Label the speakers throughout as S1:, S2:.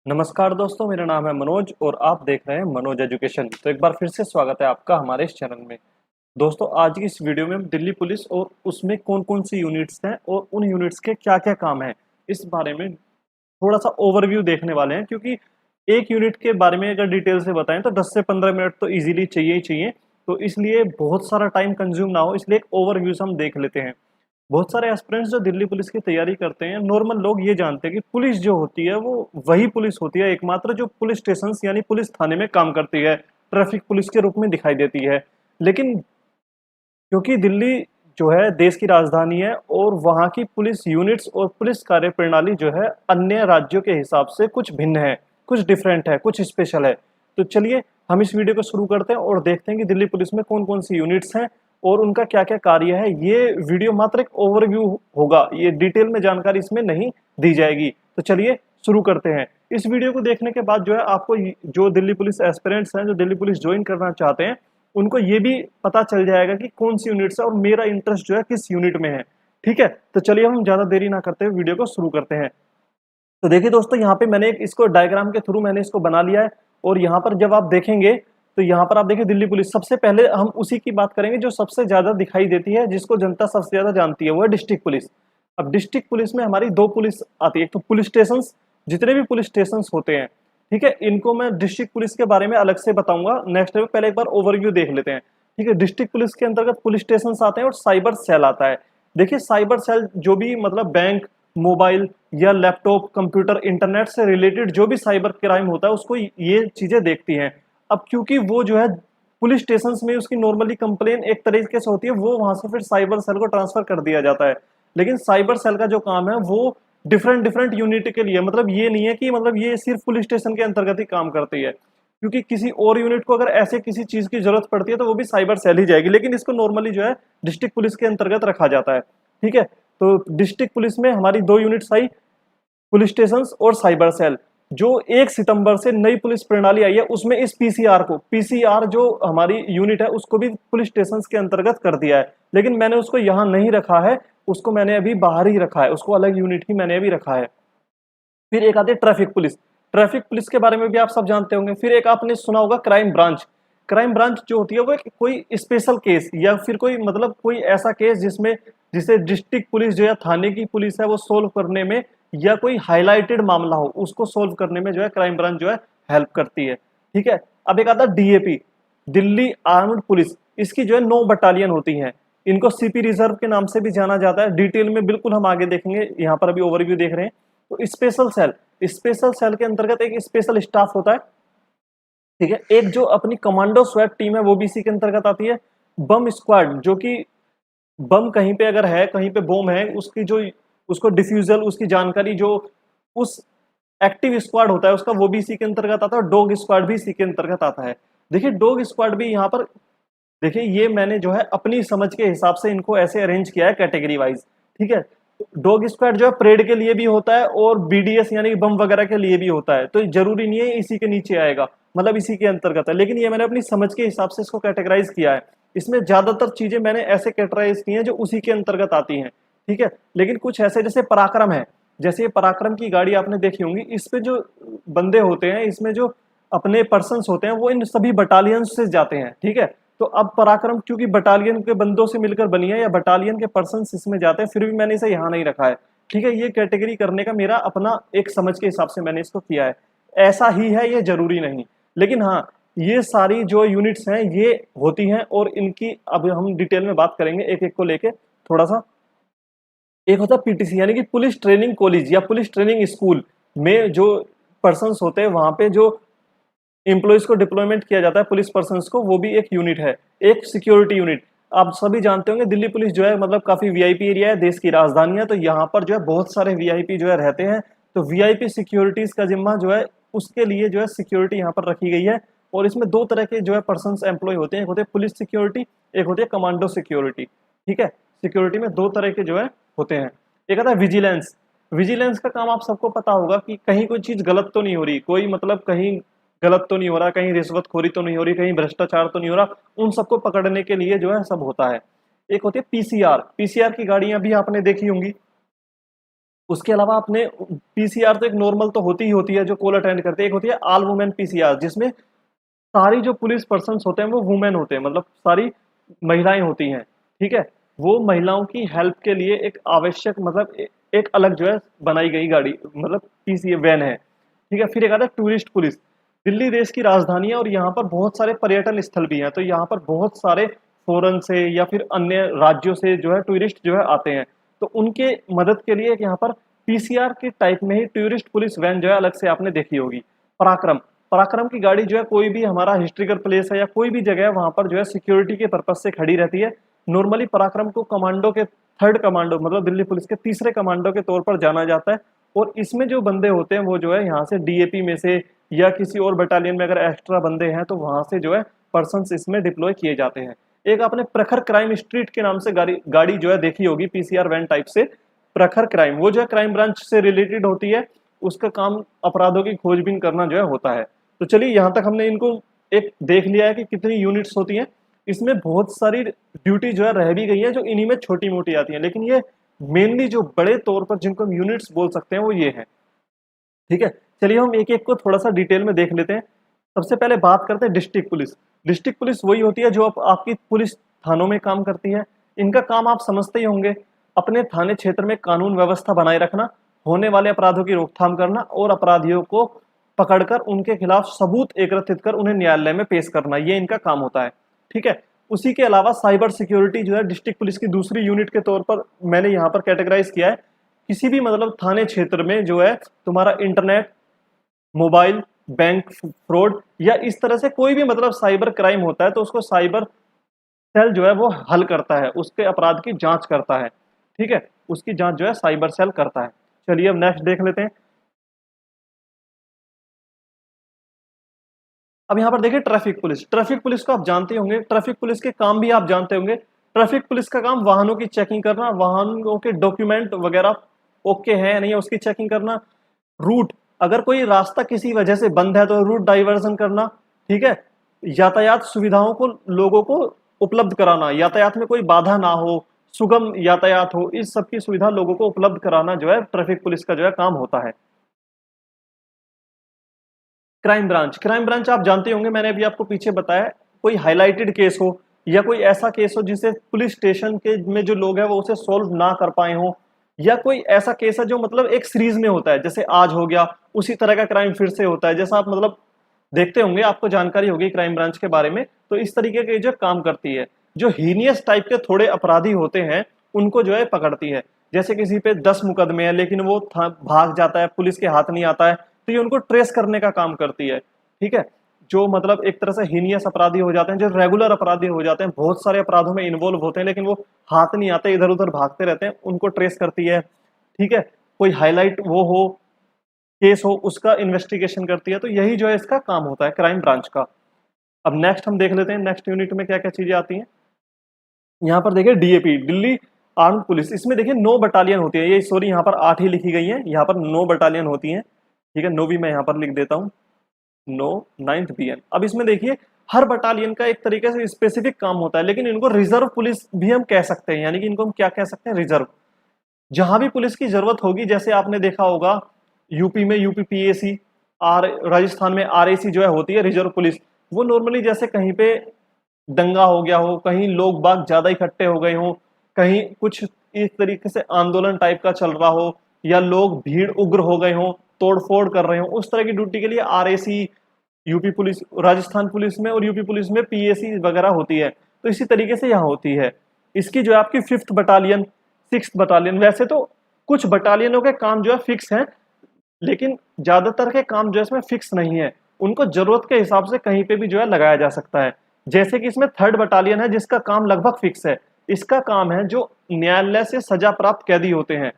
S1: नमस्कार दोस्तों, मेरा नाम है मनोज और आप देख रहे हैं मनोज एजुकेशन। तो एक बार फिर से स्वागत है आपका हमारे इस चैनल में। दोस्तों, आज की इस वीडियो में हम दिल्ली पुलिस और उसमें कौन-कौन सी यूनिट्स हैं और उन यूनिट्स के क्या-क्या काम हैं, इस बारे में थोड़ा-सा ओवरव्यू देखने वाले हैं। क्योंकि एक यूनिट के बारे में अगर डिटेल से बताएँ तो 10 से 15 मिनट तो ईज़िली चाहिए ही चाहिए। तो इसलिए बहुत सारा टाइम कंज़्यूम ना हो, इसलिए एक ओवरव्यू से हम देख लेते हैं। बहुत सारे एस्पिरेंट्स जो दिल्ली पुलिस की तैयारी करते हैं, नॉर्मल लोग ये जानते हैं कि पुलिस जो होती है वो वही पुलिस होती है एकमात्र जो पुलिस स्टेशंस यानी पुलिस थाने में काम करती है, ट्रैफिक पुलिस के रूप में दिखाई देती है। लेकिन क्योंकि दिल्ली जो है देश की राजधानी है और वहाँ की पुलिस यूनिट्स और पुलिस कार्यप्रणाली जो है अन्य राज्यों के हिसाब से कुछ भिन्न है, कुछ डिफरेंट है, कुछ स्पेशल है। तो चलिए हम इस वीडियो को शुरू करते हैं और देखते हैं कि दिल्ली पुलिस में कौन-कौन सी यूनिट्स हैं और उनका क्या-क्या कार्य है। ये वीडियो मात्र एक ओवरव्यू होगा, ये डिटेल में जानकारी इसमें नहीं दी जाएगी। तो चलिए शुरू करते हैं। इस वीडियो को देखने के बाद जो है आपको जो दिल्ली पुलिस एस्पिरेंट्स हैं, जो दिल्ली पुलिस ज्वाइन करना चाहते हैं, उनको ये भी पता चल जाएगा कि कौन सी यूनिट है और मेरा इंटरेस्ट जो है किस यूनिट में है। ठीक है, तो चलिए हम ज्यादा देरी ना करते हुए वीडियो को शुरू करते हैं। तो देखिए दोस्तों, यहाँ पे मैंने एक इसको डायग्राम के थ्रू मैंने इसको बना लिया है और यहाँ पर जब आप देखेंगे तो यहाँ पर आप देखिए दिल्ली पुलिस, सबसे पहले हम उसी की बात करेंगे जो सबसे ज्यादा दिखाई देती है, जिसको जनता सबसे ज्यादा जानती है, वो है डिस्ट्रिक्ट पुलिस। अब डिस्ट्रिक्ट पुलिस में हमारी दो पुलिस आती है। एक तो पुलिस स्टेशन, जितने भी पुलिस स्टेशन होते हैं, ठीक है, इनको मैं डिस्ट्रिक्ट पुलिस के बारे में अलग से बताऊंगा नेक्स्ट में। पहले एक बार ओवरव्यू देख लेते हैं। ठीक है, डिस्ट्रिक्ट पुलिस के अंतर्गत पुलिस स्टेशन आते हैं और साइबर सेल आता है। देखिए साइबर सेल जो भी मतलब बैंक, मोबाइल या लैपटॉप, कंप्यूटर, इंटरनेट से रिलेटेड जो भी साइबर क्राइम होता है उसको ये चीजें देखती हैं। अब क्योंकि वो जो है पुलिस स्टेशन में उसकी नॉर्मली कंप्लेन एक तरीके से होती है, वो वहां से फिर साइबर सेल को ट्रांसफर कर दिया जाता है। लेकिन साइबर सेल का जो काम है वो डिफरेंट डिफरेंट यूनिट के लिए, मतलब ये नहीं है कि मतलब ये सिर्फ पुलिस स्टेशन के अंतर्गत ही काम करती है। क्योंकि किसी और यूनिट को अगर ऐसे किसी चीज की जरूरत पड़ती है तो वो भी साइबर सेल ही जाएगी, लेकिन इसको नॉर्मली जो है डिस्ट्रिक्ट पुलिस के अंतर्गत रखा जाता है। ठीक है, तो डिस्ट्रिक्ट पुलिस में हमारी दो यूनिट्स आई, पुलिस स्टेशन और साइबर सेल। जो 1 सितंबर से नई पुलिस प्रणाली आई है उसमें इस पीसीआर को, पीसीआर जो हमारी यूनिट है उसको भी पुलिस स्टेशन के अंतर्गत कर दिया है। लेकिन मैंने उसको यहां नहीं रखा है, उसको मैंने अभी बाहर ही रखा है, उसको अलग यूनिट ही मैंने अभी रखा है। फिर एक आती है ट्रैफिक पुलिस। ट्रैफिक पुलिस के बारे में भी आप सब जानते होंगे। फिर एक आपने सुना होगा क्राइम ब्रांच। क्राइम ब्रांच जो होती है वो एक कोई स्पेशल केस या फिर कोई मतलब कोई ऐसा केस जिसमें जिसे डिस्ट्रिक्ट पुलिस जो है थाने की पुलिस है वो सोल्व करने में, या कोई हाईलाइटेड मामला हो उसको सोल्व करने में जो है क्राइम ब्रांच जो है हेल्प करती है। ठीक है, अब एक आता है डीएपी, दिल्ली आर्म्ड पुलिस। इसकी जो है 9 बटालियन होती हैं। इनको सीपी रिजर्व के नाम से भी जाना जाता है। डिटेल में बिल्कुल हम आगे देखेंगे, यहाँ पर अभी ओवरव्यू देख रहे हैं। तो स्पेशल सेल, स्पेशल सेल के अंतर्गत एक स्पेशल स्टाफ होता है। ठीक है, एक जो अपनी कमांडो स्वैट टीम है वो भी इसी के अंतर्गत आती है। बम स्क्वाड, जो कि बम कहीं पे अगर है, कहीं पे बम है, उसकी जो उसको डिफ्यूजल, उसकी जानकारी जो उस एक्टिव स्क्वाड होता है उसका, वो भी इसी के अंतर्गत आता है। और डॉग स्क्वाड भी इसी के अंतर्गत आता है। देखिए डॉग स्क्वाड भी यहाँ पर, देखिए ये मैंने जो है अपनी समझ के हिसाब से इनको ऐसे अरेंज किया है कैटेगरी वाइज। ठीक है, डॉग स्क्वाड जो है परेड के लिए भी होता है और बीडीएस यानी कि बम वगैरह के लिए भी होता है। तो जरूरी नहीं है इसी के नीचे आएगा, मतलब इसी के अंतर्गत है, लेकिन ये मैंने अपनी समझ के हिसाब से इसको कैटेगराइज किया है। इसमें ज्यादातर चीजें मैंने ऐसे कैटेगराइज की हैं जो उसी के अंतर्गत आती हैं। ठीक है, लेकिन कुछ ऐसे जैसे पराक्रम है, जैसे ये पराक्रम की गाड़ी आपने देखी होंगी, इस पे जो बंदे होते हैं, इसमें जो अपने पर्सन होते हैं वो इन सभी बटालियन से जाते हैं। ठीक है, तो अब पराक्रम क्योंकि बटालियन के बंदों से मिलकर बनी है या बटालियन के पर्सन इसमें जाते हैं, फिर भी मैंने इसे यहाँ नहीं रखा है। ठीक है, ये कैटेगरी करने का मेरा अपना एक समझ के हिसाब से मैंने इसको किया है। ऐसा ही है, ये जरूरी नहीं, लेकिन हाँ ये सारी जो यूनिट्स हैं ये होती हैं और इनकी अब हम डिटेल में बात करेंगे एक एक को लेके थोड़ा सा। एक होता है पीटीसी यानी कि पुलिस ट्रेनिंग कॉलेज या पुलिस ट्रेनिंग स्कूल में जो पर्सन होते हैं, वहां पे जो एम्प्लॉइज को डिप्लॉयमेंट किया जाता है पुलिस पर्सन को, वो भी एक यूनिट है। एक सिक्योरिटी यूनिट, आप सभी जानते होंगे दिल्ली पुलिस जो है मतलब काफी वीआईपी एरिया है, देश की राजधानी है, तो यहाँ पर जो है बहुत सारे वीआईपी जो है रहते हैं। तो वीआईपी सिक्योरिटीज का जिम्मा जो है उसके लिए जो है सिक्योरिटी यहाँ पर रखी गई है। और इसमें दो तरह के जो है पर्सन एम्प्लॉय होते हैं, एक होते हैं पुलिस सिक्योरिटी, एक होती है कमांडो सिक्योरिटी। ठीक है, सिक्योरिटी में दो तरह के जो है होते हैं। एक आता है विजिलेंस। विजिलेंस का काम आप सबको पता होगा कि कहीं कोई चीज गलत तो नहीं हो रही, कोई मतलब कहीं गलत तो नहीं हो रहा, कहीं रिश्वतखोरी तो नहीं हो रही, कहीं भ्रष्टाचार तो नहीं हो रहा, उन सबको पकड़ने के लिए जो है सब होता है। एक होती है पीसीआर, पीसीआर की गाड़ियां भी आपने देखी होंगी। उसके अलावा आपने पीसीआर तो एक नॉर्मल तो होती ही होती है जो कॉल अटेंड करते हैं, एक होती है ऑल वुमेन पीसीआर जिसमें सारी जो पुलिस पर्सन होते हैं वो वुमेन होते हैं, मतलब सारी महिलाएं होती हैं। ठीक है, वो महिलाओं की हेल्प के लिए एक आवश्यक मतलब एक अलग जो है बनाई गई गाड़ी मतलब पीसी वैन है। ठीक है, फिर एक आता है टूरिस्ट पुलिस। दिल्ली देश की राजधानी है और यहाँ पर बहुत सारे पर्यटन स्थल भी हैं, तो यहाँ पर बहुत सारे फॉरेन से या फिर अन्य राज्यों से जो है टूरिस्ट जो है आते हैं, तो उनके मदद के लिए यहाँ पर पीसीआर के टाइप में ही टूरिस्ट पुलिस वैन जो है अलग से आपने देखी होगी। पराक्रम, पराक्रम की गाड़ी जो है कोई भी हमारा हिस्ट्रिकल प्लेस है या कोई भी जगह है वहां पर जो है सिक्योरिटी के पर्पज से खड़ी रहती है। नॉर्मली पराक्रम को कमांडो के थर्ड कमांडो मतलब दिल्ली पुलिस के तीसरे कमांडो के तौर पर जाना जाता है, और इसमें जो बंदे होते हैं वो जो है यहाँ से डीएपी में से या किसी और बटालियन में अगर एक्स्ट्रा बंदे हैं तो वहां से जो है पर्सन इसमें डिप्लॉय किए जाते हैं। एक आपने प्रखर क्राइम स्ट्रीट के नाम से गाड़ी जो है देखी होगी पीसीआर वैन टाइप से। प्रखर क्राइम वो जो है क्राइम ब्रांच से रिलेटेड होती है, उसका काम अपराधों की खोजबीन करना जो है होता है। तो चलिए यहाँ तक हमने इनको एक देख लिया है कि कितनी यूनिट्स होती हैं। इसमें बहुत सारी ड्यूटी जो है रह भी गई है जो इन्हीं में छोटी मोटी आती हैं, लेकिन ये मेनली जो बड़े तौर पर जिनको हम यूनिट्स बोल सकते हैं वो ये हैं। ठीक है, चलिए हम एक एक को थोड़ा सा डिटेल में देख लेते हैं। सबसे पहले बात करते हैं डिस्ट्रिक्ट पुलिस। डिस्ट्रिक्ट पुलिस वही होती है जो आपकी पुलिस थानों में काम करती है। इनका काम आप समझते ही होंगे, अपने थाने क्षेत्र में कानून व्यवस्था बनाए रखना, होने वाले अपराधों की रोकथाम करना और अपराधियों को पकड़कर उनके खिलाफ सबूत एकत्रित कर उन्हें न्यायालय में पेश करना, ये इनका काम होता है। ठीक है, उसी के अलावा साइबर सिक्योरिटी जो है डिस्ट्रिक्ट पुलिस की दूसरी यूनिट के तौर पर मैंने यहाँ पर कैटेगराइज किया है। किसी भी मतलब थाने क्षेत्र में जो है तुम्हारा इंटरनेट, मोबाइल, बैंक फ्रॉड या इस तरह से कोई भी मतलब साइबर क्राइम होता है तो उसको साइबर सेल जो है वो हल करता है, उसके अपराध की जांच करता है। ठीक है, उसकी जांच जो है साइबर सेल करता है। चलिए अब नेक्स्ट देख लेते हैं। अब यहाँ पर देखिए ट्रैफिक पुलिस। ट्रैफिक पुलिस को आप जानते होंगे, ट्रैफिक पुलिस के काम भी आप जानते होंगे। ट्रैफिक पुलिस का काम वाहनों की चेकिंग करना, वाहनों के डॉक्यूमेंट वगैरह ओके है या नहीं है उसकी चेकिंग करना, रूट अगर कोई रास्ता किसी वजह से बंद है तो रूट डाइवर्जन करना। ठीक है, यातायात सुविधाओं को लोगों को उपलब्ध कराना, यातायात में कोई बाधा ना हो, सुगम यातायात हो, इस सब की सुविधा लोगों को उपलब्ध कराना जो है ट्रैफिक पुलिस का जो है काम होता है। क्राइम ब्रांच, क्राइम ब्रांच आप जानते होंगे, मैंने अभी आपको पीछे बताया, कोई हाईलाइटेड केस हो या कोई ऐसा केस हो जिसे पुलिस स्टेशन के में जो लोग हैं वो उसे सोल्व ना कर पाए हो, या कोई ऐसा केस है जो मतलब एक सीरीज में होता है, जैसे आज हो गया उसी तरह का क्राइम फिर से होता है, जैसा आप मतलब देखते होंगे, आपको जानकारी होगी क्राइम ब्रांच के बारे में। तो इस तरीके के जो काम करती है, जो हीनियस टाइप के थोड़े अपराधी होते हैं उनको जो है पकड़ती है। जैसे किसी पे 10 मुकदमे हैं लेकिन वो भाग जाता है, पुलिस के हाथ नहीं आता है, तो ये उनको ट्रेस करने का काम करती है। ठीक है, जो मतलब एक तरह से हीनियस अपराधी हो जाते हैं, जो रेगुलर अपराधी हो जाते हैं, बहुत सारे अपराधों में इन्वॉल्व होते हैं लेकिन वो हाथ नहीं आते, इधर उधर भागते रहते हैं, उनको ट्रेस करती है। ठीक है, कोई हाईलाइट वो हो, केस हो, उसका इन्वेस्टिगेशन करती है। तो यही जो है इसका काम होता है क्राइम ब्रांच का। अब नेक्स्ट हम देख लेते हैं नेक्स्ट यूनिट में क्या क्या चीजें आती हैं। यहाँ पर देखिए डीएपी, दिल्ली आर्म्ड पुलिस, इसमें देखिए 9 बटालियन होती है, ये सॉरी यहाँ पर 8 ही लिखी गई है, यहाँ पर 9 बटालियन होती हैं। ठीक है, 9 भी मैं यहाँ पर लिख देता हूँ, 9 9th BN। अब इसमें देखिए हर बटालियन का एक तरीके से स्पेसिफिक काम होता है, लेकिन इनको रिजर्व पुलिस भी हम कह सकते हैं, यानी कि इनको हम क्या कह सकते हैं, रिजर्व। जहां भी पुलिस की जरूरत होगी, जैसे आपने देखा होगा यूपी में यूपी पीएसी, राजस्थान में आरएसी जो है होती है रिजर्व पुलिस। वो नॉर्मली जैसे कहीं पे दंगा हो गया हो, कहीं लोग बाग ज्यादा इकट्ठे हो गए हो, कहीं कुछ इस तरीके से आंदोलन टाइप का चल रहा हो, या लोग भीड़ उग्र हो गए हो, तोड़फोड़ कर रहे हो, उस तरह की ड्यूटी के लिए RAC UP police, Rajasthan police में और यूपी पुलिस में पीएसी वगैरह होती है। तो इसी तरीके से यहाँ होती है। इसकी जो है आपकी 5th बटालियन, 6th बटालियन, वैसे तो कुछ बटालियनों के काम जो है फिक्स हैं, लेकिन ज्यादातर के काम जो है इसमें फिक्स नहीं है, उनको जरूरत के हिसाब से कहीं पे भी जो है लगाया जा सकता है। जैसे कि इसमें 3rd बटालियन है जिसका काम लगभग फिक्स है। इसका काम है जो न्यायालय से सजा प्राप्त कैदी होते हैं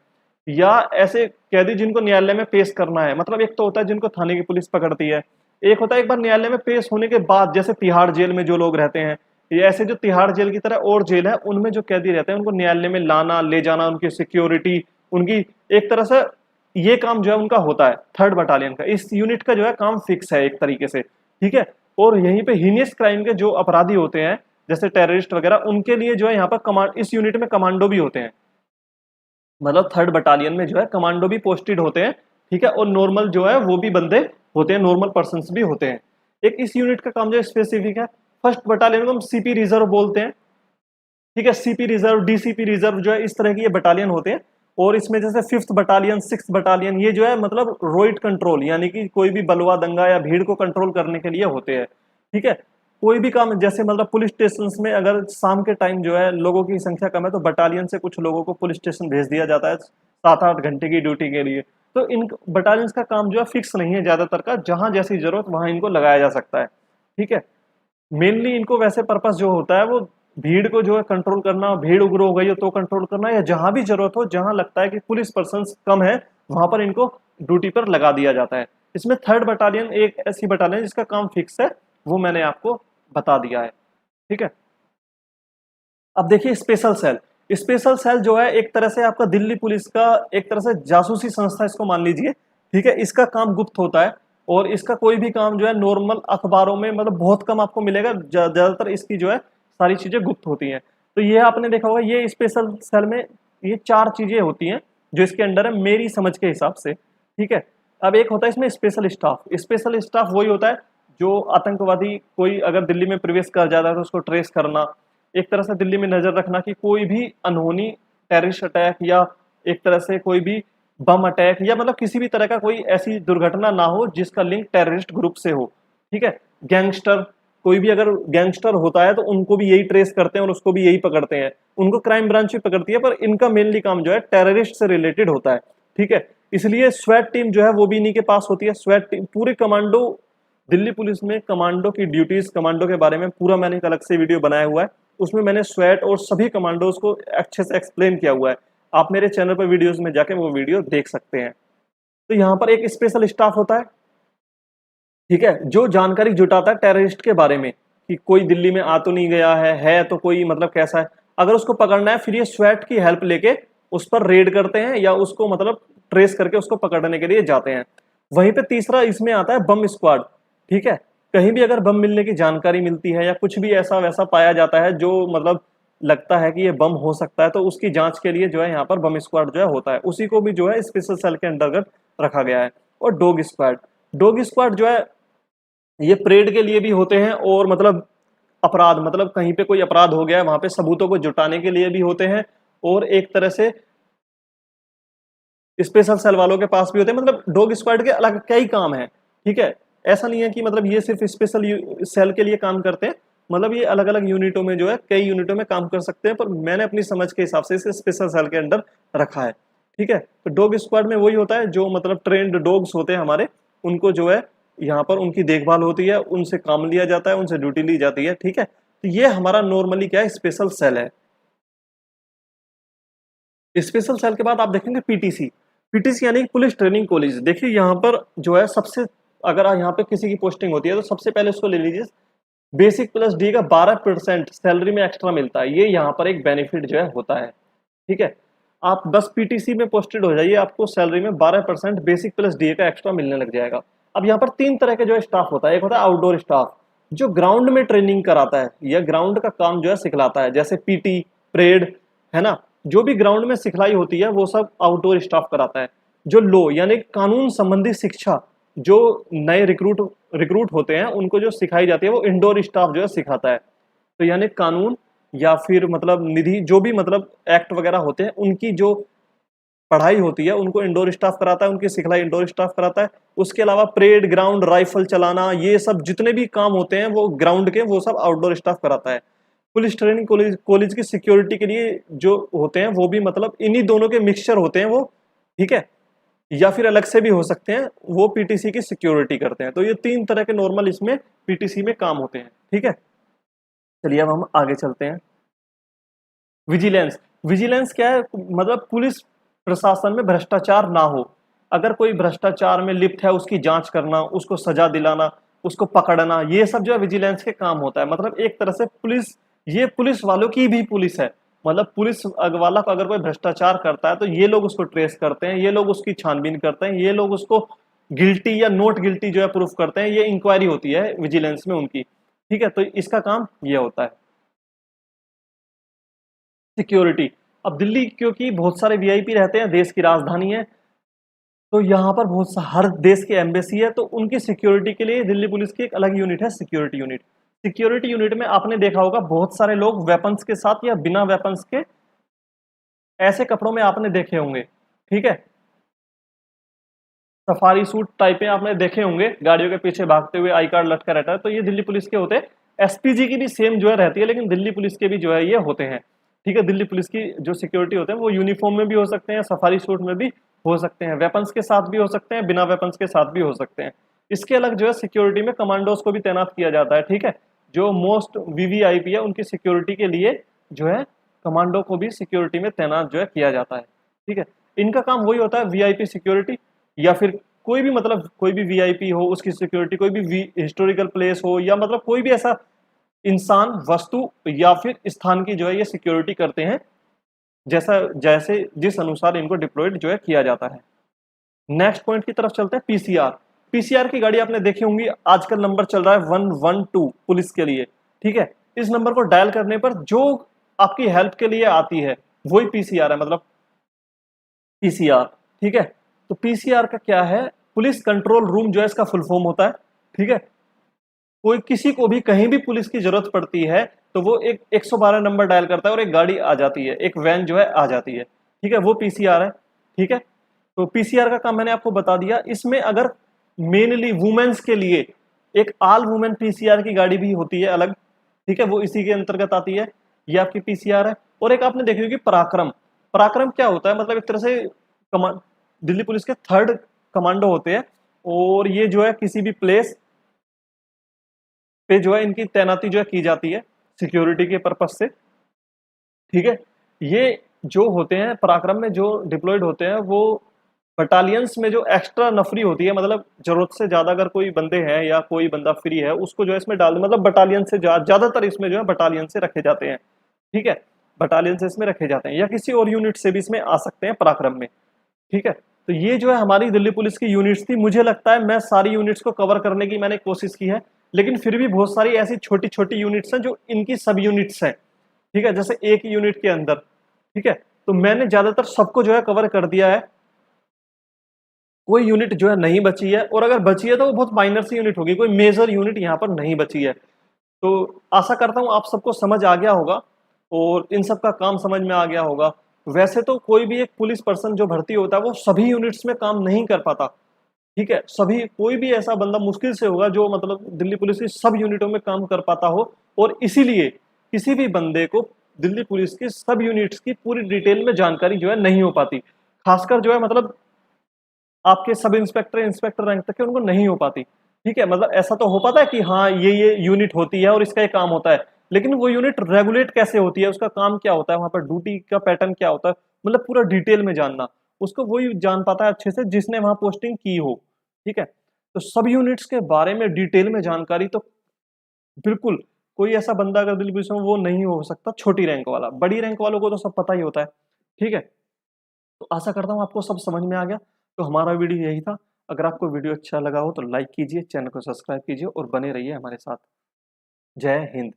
S1: या ऐसे कैदी जिनको न्यायालय में पेश करना है, मतलब एक तो होता है जिनको थाने की पुलिस पकड़ती है, एक होता है एक बार न्यायालय में पेश होने के बाद, जैसे तिहाड़ जेल में जो लोग रहते हैं, ये ऐसे जो तिहाड़ जेल की तरह और जेल है उनमें जो कैदी रहते हैं उनको न्यायालय में लाना ले जाना, उनकी सिक्योरिटी, उनकी एक तरह से ये काम जो है उनका होता है 3rd बटालियन का। इस यूनिट का जो है काम फिक्स है एक तरीके से। ठीक है, और यहीं पे हीनियस क्राइम के जो अपराधी होते हैं जैसे टेररिस्ट वगैरह, उनके लिए जो है यहाँ पर कमांड, इस यूनिट में कमांडो भी होते हैं। मतलब 3rd बटालियन में जो है कमांडो भी पोस्टेड होते हैं, ठीक है, और नॉर्मल जो है वो भी बंदे होते हैं, नॉर्मल पर्सन्स भी होते हैं। एक इस यूनिट का काम जो स्पेसिफिक है, 1st बटालियन को हम सीपी रिजर्व बोलते हैं, ठीक है, सीपी रिजर्व, डीसीपी रिजर्व जो है इस तरह की ये बटालियन होते हैं। और इसमें जैसे 5th बटालियन, 6th बटालियन ये जो है मतलब रोइट कंट्रोल, यानी कि कोई भी बलवा दंगा या भीड़ को कंट्रोल करने के लिए होते हैं, ठीक है। कोई भी काम जैसे मतलब पुलिस स्टेशन में अगर शाम के टाइम जो है लोगों की संख्या कम है तो बटालियन से कुछ लोगों को पुलिस स्टेशन भेज दिया जाता है 7-8 घंटे की ड्यूटी के लिए। तो इन बटालियंस का काम जो है फिक्स नहीं है ज्यादातर का, जहां जैसी जरूरत वहां इनको लगाया जा सकता है, ठीक है। मेनली इनको वैसे पर्पस जो होता है वो भीड़ को जो है कंट्रोल करना, भीड़ उग्र हो गई हो तो कंट्रोल करना, या जहां भी जरूरत हो, जहां लगता है कि पुलिस पर्सन कम है वहां पर इनको ड्यूटी पर लगा दिया जाता है। इसमें 3rd बटालियन एक ऐसी बटालियन जिसका काम फिक्स है, वो मैंने आपको बता दिया है, ठीक है। अब देखिए स्पेशल सेल, स्पेशल सेल जो है एक तरह से आपका दिल्ली पुलिस का एक तरह से जासूसी संस्था इसको मान लीजिए, ठीक है। इसका काम गुप्त होता है और इसका कोई भी काम जो है नॉर्मल अखबारों में मतलब बहुत कम आपको मिलेगा, ज्यादातर इसकी जो है सारी चीजें गुप्त होती हैं। तो ये आपने देखा होगा ये स्पेशल सेल में ये 4 चीजें होती हैं जो इसके अंडर है मेरी समझ के हिसाब से, ठीक है। अब एक होता है इसमें स्पेशल स्टाफ, स्पेशल स्टाफ वही होता है जो आतंकवादी कोई अगर दिल्ली में प्रवेश कर जाता है तो उसको ट्रेस करना, एक तरह से दिल्ली में नजर रखना कि कोई भी अनहोनी टेररिस्ट अटैक या एक तरह से कोई भी बम अटैक या मतलब किसी भी तरह का कोई ऐसी दुर्घटना ना हो जिसका लिंक टेररिस्ट ग्रुप से हो, ठीक है। गैंगस्टर, कोई भी अगर गैंगस्टर होता है तो उनको भी यही ट्रेस करते हैं और उसको भी यही पकड़ते हैं, उनको क्राइम ब्रांच भी पकड़ती है, पर इनका मेनली काम जो है टेररिस्ट से रिलेटेड होता है, ठीक है। इसलिए स्वैट टीम जो है वो भी इन्हीं के पास होती है। स्वैट टीम पूरे कमांडो, दिल्ली पुलिस में कमांडो की ड्यूटीज, कमांडो के बारे में पूरा मैंने एक अलग से वीडियो बनाया हुआ है, उसमें मैंने स्वैट और सभी कमांडोज को अच्छे से एक्सप्लेन किया हुआ है। आप मेरे चैनल पर वीडियोस में जाके वो वीडियो देख सकते हैं। तो यहाँ पर एक स्पेशल स्टाफ होता है, ठीक है, जो जानकारी जुटाता है टेररिस्ट के बारे में कि कोई दिल्ली में आ तो नहीं गया है तो कोई मतलब कैसा है, अगर उसको पकड़ना है फिर ये स्वैट की हेल्प लेके उस पर रेड करते हैं या उसको मतलब ट्रेस करके उसको पकड़ने के लिए जाते हैं। वहीं पे तीसरा इसमें आता है बम स्क्वाड, ठीक है। कहीं भी अगर बम मिलने की जानकारी मिलती है या कुछ भी ऐसा वैसा पाया जाता है जो मतलब लगता है कि ये बम हो सकता है तो उसकी जांच के लिए जो है यहाँ पर बम स्क्वाड जो है होता है, उसी को भी जो है स्पेशल सेल के अंतर्गत रखा गया है। और डॉग स्क्वाड, डॉग स्क्वाड जो है ये परेड के लिए भी होते हैं और मतलब अपराध, मतलब कहीं पे कोई अपराध हो गया है वहां पे सबूतों को जुटाने के लिए भी होते हैं, और एक तरह से स्पेशल सेल वालों के पास भी होते हैं। मतलब डॉग स्क्वाड के अलग कई काम है, ठीक है। ऐसा नहीं है कि मतलब ये सिर्फ स्पेशल सेल के लिए काम करते हैं, मतलब ये अलग अलग यूनिटों में जो है कई यूनिटों में काम कर सकते हैं, पर मैंने अपनी समझ के हिसाब से इसे स्पेशल सेल के अंडर रखा है, ठीक है। तो डॉग स्क्वाड में वही होता है जो मतलब ट्रेंड डॉग्स होते हैं हमारे, उनको जो है यहाँ पर उनकी देखभाल होती है, उनसे काम लिया जाता है, उनसे ड्यूटी ली जाती है, ठीक है। तो ये हमारा नॉर्मली क्या है, स्पेशल सेल है। स्पेशल सेल के बाद आप देखेंगे पीटीसी, पीटीसी यानी पुलिस ट्रेनिंग कॉलेज। देखिए यहाँ पर जो है सबसे, अगर यहाँ पे किसी की पोस्टिंग होती है तो सबसे पहले उसको ले लीजिए, बेसिक प्लस डी का 12% सैलरी में एक्स्ट्रा मिलता है, ये यहाँ पर एक बेनिफिट जो है होता है, ठीक है। आप बस पीटीसी में पोस्टेड हो जाइए, आपको सैलरी में 12% बेसिक प्लस डी का एक्स्ट्रा मिलने लग जाएगा। अब यहाँ पर 3 तरह के जो है स्टाफ होता है, एक होता है आउटडोर स्टाफ जो ग्राउंड में ट्रेनिंग कराता है या ग्राउंड का काम जो है सिखलाता है, जैसे पीटी, परेड, है ना, जो भी ग्राउंड में सिखलाई होती है वो सब आउटडोर स्टाफ कराता है। जो लो यानी कानून संबंधी शिक्षा जो नए रिक्रूट होते हैं उनको जो सिखाई जाती है वो इंडोर स्टाफ जो है सिखाता है। तो यानी कानून या फिर मतलब निधि जो भी मतलब एक्ट वगैरह होते हैं उनकी जो पढ़ाई होती है उनको इंडोर स्टाफ कराता है, उनकी सिखलाई इंडोर स्टाफ कराता है। उसके अलावा परेड ग्राउंड, राइफल चलाना, ये सब जितने भी काम होते हैं वो ग्राउंड के वो सब आउटडोर स्टाफ कराता है। पुलिस ट्रेनिंग कॉलेज की सिक्योरिटी के लिए जो होते हैं वो भी मतलब इन्हीं दोनों के मिक्सचर होते हैं वो, ठीक है, या फिर अलग से भी हो सकते हैं, वो पीटीसी की सिक्योरिटी करते हैं। तो ये 3 तरह के नॉर्मल इसमें पीटीसी में काम होते हैं, ठीक है। चलिए अब हम आगे चलते हैं। विजिलेंस, विजिलेंस क्या है, मतलब पुलिस प्रशासन में भ्रष्टाचार ना हो, अगर कोई भ्रष्टाचार में लिप्त है उसकी जांच करना, उसको सजा दिलाना, उसको पकड़ना, ये सब जो है विजिलेंस के काम होता है। मतलब एक तरह से पुलिस, ये पुलिस वालों की भी पुलिस है, मतलब पुलिस वाला को अगर कोई भ्रष्टाचार करता है तो ये लोग उसको ट्रेस करते हैं, ये लोग उसकी छानबीन करते हैं, ये लोग उसको गिल्टी या नॉट गिल्टी जो है प्रूफ करते हैं, ये इंक्वायरी होती है विजिलेंस में उनकी, ठीक है। तो इसका काम ये होता है। सिक्योरिटी, अब दिल्ली क्योंकि बहुत सारे वीआईपी रहते हैं, देश की राजधानी है, तो यहाँ पर हर देश की एम्बेसी है, तो उनकी सिक्योरिटी के लिए दिल्ली पुलिस की एक अलग यूनिट है, सिक्योरिटी यूनिट। सिक्योरिटी यूनिट में आपने देखा होगा बहुत सारे लोग वेपन्स के साथ या बिना वेपन्स के ऐसे कपड़ों में आपने देखे होंगे, ठीक है, सफारी सूट टाइप में आपने देखे होंगे, गाड़ियों के पीछे भागते हुए, आई कार्ड लटका रहता है, तो ये दिल्ली पुलिस के होते हैं। एसपीजी की भी सेम जो है रहती है, लेकिन दिल्ली पुलिस के भी जो है ये होते हैं, ठीक है। दिल्ली पुलिस की जो सिक्योरिटी होते हैं वो यूनिफॉर्म में भी हो सकते हैं, सफारी सूट में भी हो सकते हैं, वेपन्स के साथ भी हो सकते हैं, बिना वेपन्स के साथ भी हो सकते हैं। इसके अलग जो है सिक्योरिटी में कमांडोज को भी तैनात किया जाता है, ठीक है। जो मोस्ट वीवीआईपी है उनकी सिक्योरिटी के लिए जो है कमांडो को भी सिक्योरिटी में तैनात जो है किया जाता है, ठीक है। इनका काम वही होता है, वीआईपी सिक्योरिटी, या फिर कोई भी मतलब कोई भी वीआईपी हो उसकी सिक्योरिटी, कोई भी हिस्टोरिकल प्लेस हो, या मतलब कोई भी ऐसा इंसान, वस्तु या फिर स्थान की जो है ये सिक्योरिटी करते हैं, जैसा जैसे जिस अनुसार इनको डिप्लॉयड जो है किया जाता है। नेक्स्ट पॉइंट की तरफ चलते हैं, पीसीआर। पीसीआर की गाड़ी आपने देखी होंगी, आजकल नंबर चल रहा है 112 पुलिस के लिए, ठीक है। इस नंबर को डायल करने पर जो आपकी हेल्प के लिए आती है वही पीसीआर है, मतलब पीसीआर, ठीक है। तो पीसीआर का क्या है, पुलिस कंट्रोल रूम जो है इसका फुल फॉर्म होता है, ठीक है। कोई किसी को भी कहीं भी पुलिस की जरूरत पड़ती है तो वो एक 112 नंबर डायल करता है और एक गाड़ी आ जाती है, एक वैन जो है आ जाती है, ठीक है, वो पीसीआर है, ठीक है। तो पीसीआर का काम मैंने आपको बता दिया। इसमें अगर मेनली वुमेन्स के लिए एक ऑल वुमेन पीसीआर की गाड़ी भी होती है अलग, ठीक है, वो इसी के अंतर्गत आती है, ये आपकी पीसीआर है। और एक आपने देखी होगी पराक्रम। पराक्रम क्या होता है, मतलब एक तरह से दिल्ली पुलिस के थर्ड कमांडो होते हैं, और ये जो है किसी भी प्लेस पे जो है इनकी तैनाती जो है की जाती है सिक्योरिटी के पर्पज से, ठीक है। ये जो होते हैं पराक्रम में जो डिप्लॉयड होते हैं वो बटालियंस में जो एक्स्ट्रा नफरी होती है, मतलब जरूरत से ज्यादा अगर कोई बंदे हैं या कोई बंदा फ्री है उसको जो है इसमें डाल, मतलब बटालियन से ज्यादातर इसमें जो है बटालियन से रखे जाते हैं, ठीक है, बटालियन से इसमें रखे जाते हैं, या किसी और यूनिट से भी इसमें आ सकते हैं पराक्रम में, ठीक है। तो ये जो है हमारी दिल्ली पुलिस की यूनिट्स थी। मुझे लगता है मैं सारी यूनिट्स को कवर करने की मैंने कोशिश की है, लेकिन फिर भी बहुत सारी ऐसी छोटी छोटी यूनिट्स हैं जो इनकी सब यूनिट्स हैं, ठीक है, जैसे एक यूनिट के अंदर, ठीक है। तो मैंने ज्यादातर सबको जो है कवर कर दिया है, कोई यूनिट जो है नहीं बची है, और अगर बची है तो वो बहुत माइनर सी यूनिट होगी, कोई मेजर यूनिट यहाँ पर नहीं बची है। तो आशा करता हूँ आप सबको समझ आ गया होगा और इन सब का काम समझ में आ गया होगा। वैसे तो कोई भी एक पुलिस पर्सन जो भर्ती होता है वो सभी यूनिट्स में काम नहीं कर पाता, ठीक है, सभी, कोई भी ऐसा बंदा मुश्किल से होगा जो मतलब दिल्ली पुलिस की सब यूनिटों में काम कर पाता हो, और इसीलिए किसी भी बंदे को दिल्ली पुलिस की सब यूनिट्स की पूरी डिटेल में जानकारी जो है नहीं हो पाती, खासकर जो है मतलब आपके सब इंस्पेक्टर इंस्पेक्टर रैंक तक के उनको नहीं हो पाती, ठीक है। मतलब ऐसा तो हो पाता है कि हाँ ये यूनिट होती है और इसका ये काम होता है, लेकिन वो यूनिट रेगुलेट कैसे होती है, उसका काम क्या होता है, वहां पर ड्यूटी का पैटर्न क्या होता है, मतलब पूरा डिटेल में जानना, उसको वही जान पाता है अच्छे से जिसने वहां पोस्टिंग की हो, ठीक है। तो सब यूनिट्स के बारे में डिटेल में जानकारी तो बिल्कुल कोई ऐसा बंदा अगर दिल्ली पुलिस में वो नहीं हो सकता, छोटी रैंक वाला, बड़ी रैंक वालों को तो सब पता ही होता है, ठीक है। तो आशा करता हूँ आपको सब समझ में आ गया। तो हमारा वीडियो यही था। अगर आपको वीडियो अच्छा लगा हो तो लाइक कीजिए, चैनल को सब्सक्राइब कीजिए और बने रहिए हमारे साथ। जय हिंद।